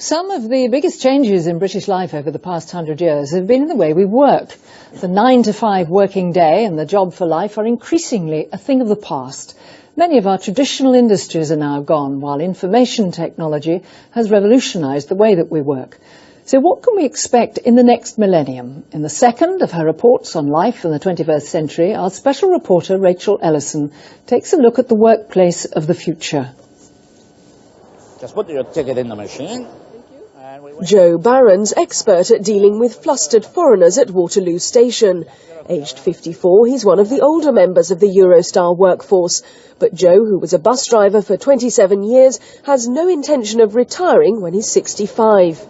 Some of the biggest changes in British life over the past 100 years have been in the way we work. The 9-to-5 working day and the job for life are increasingly a thing of the past. Many of our traditional industries are now gone, while information technology has revolutionised the way that we work. So what can we expect in the next millennium? In the second of her reports on life in the 21st century, our special reporter Rachel Ellison takes a look at the workplace of the future. Just put your ticket in the machine. Joe Barron's expert at dealing with flustered foreigners at Waterloo Station. Aged 54, he's one of the older members of the Eurostar workforce. But Joe, who was a bus driver for 27 years, has no intention of retiring when he's 65.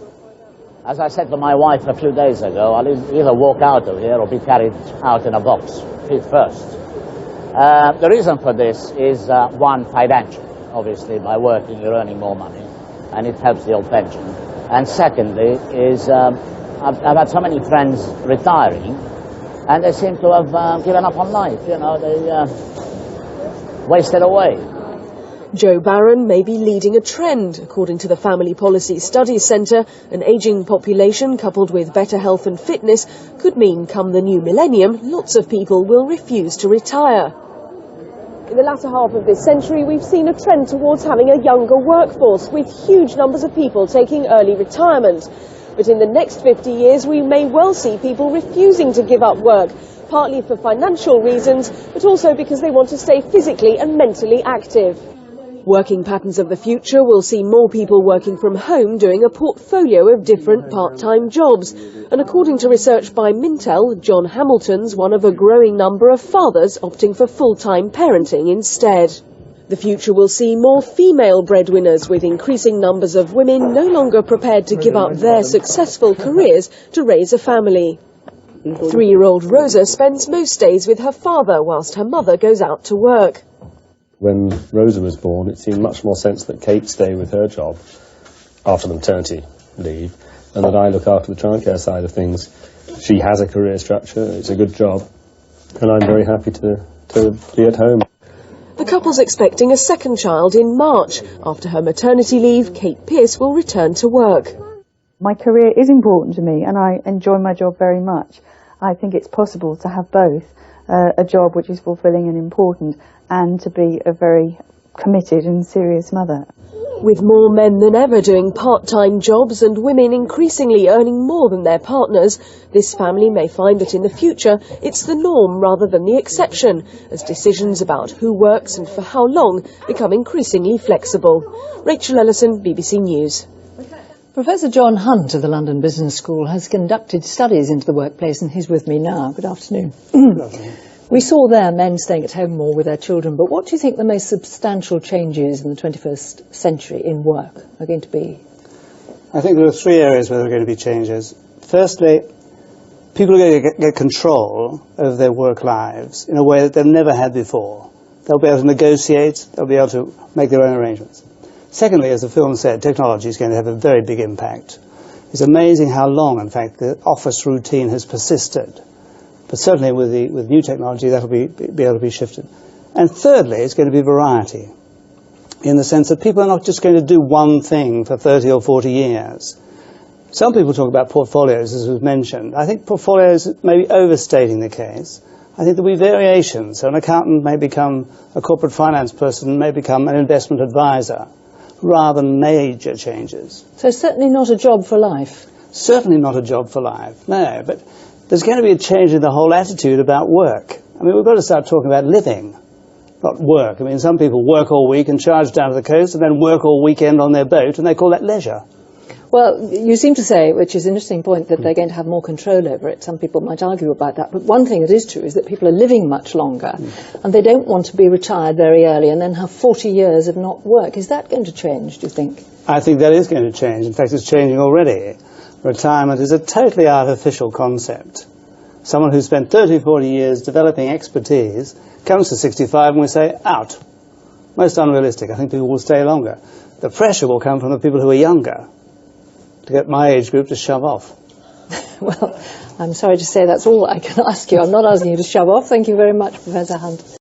As I said to my wife a few days ago, I'll either walk out of here or be carried out in a box, feet first. The reason for this is, one, financial. Obviously, by working, you're earning more money, and it helps the old pension. And secondly is, I've had so many friends retiring, and they seem to have given up on life. You know, they wasted away. Joe Barron may be leading a trend. According to the Family Policy Studies Centre, an ageing population coupled with better health and fitness could mean come the new millennium, lots of people will refuse to retire. In the latter half of this century, we've seen a trend towards having a younger workforce, with huge numbers of people taking early retirement. But in the next 50 years, we may well see people refusing to give up work, partly for financial reasons, but also because they want to stay physically and mentally active. Working patterns of the future will see more people working from home doing a portfolio of different part-time jobs. And according to research by Mintel, John Hamilton's one of a growing number of fathers opting for full-time parenting instead. The future will see more female breadwinners, with increasing numbers of women no longer prepared to give up their successful careers to raise a family. 3-year-old Rosa spends most days with her father whilst her mother goes out to work. When Rosa was born, it seemed much more sense that Kate stay with her job after the maternity leave, and that I look after the childcare side of things. She has a career structure, it's a good job, and I'm very happy to be at home. The couple's expecting a second child in March. After her maternity leave, Kate Pearce will return to work. My career is important to me, and I enjoy my job very much. I think it's possible to have both, a job which is fulfilling and important, and to be a very committed and serious mother. With more men than ever doing part-time jobs and women increasingly earning more than their partners, this family may find that in the future it's the norm rather than the exception, as decisions about who works and for how long become increasingly flexible. Rachel Ellison, BBC News. Professor John Hunt of the London Business School has conducted studies into the workplace, and he's with me now. Good afternoon. Good afternoon. We saw there men staying at home more with their children, but what do you think the most substantial changes in the 21st century in work are going to be? I think there are 3 areas where there are going to be changes. Firstly, people are going to get control over their work lives in a way that they've never had before. They'll be able to negotiate, they'll be able to make their own arrangements. Secondly, as the film said, technology is going to have a very big impact. It's amazing how long, in fact, the office routine has persisted. But certainly with new technology, that will be able to be shifted. And thirdly, it's going to be variety, in the sense that people are not just going to do one thing for 30 or 40 years. Some people talk about portfolios, as was mentioned. I think portfolios may be overstating the case. I think there will be variations. So an accountant may become a corporate finance person, may become an investment advisor, rather than major changes. So certainly not a job for life? Certainly not a job for life, no. But there's going to be a change in the whole attitude about work. I mean, we've got to start talking about living, not work. I mean, some people work all week and charge down to the coast and then work all weekend on their boat, and they call that leisure. Well, you seem to say, which is an interesting point, that they're going to have more control over it. Some people might argue about that. But one thing that is true is that people are living much longer, and they don't want to be retired very early and then have 40 years of not work. Is that going to change, do you think? I think that is going to change. In fact, it's changing already. Retirement is a totally artificial concept. Someone who's spent 30, 40 years developing expertise comes to 65 and we say, out. Most unrealistic. I think people will stay longer. The pressure will come from the people who are younger to get my age group to shove off. Well, I'm sorry to say that's all I can ask you. I'm not asking you to shove off. Thank you very much, Professor Hunt.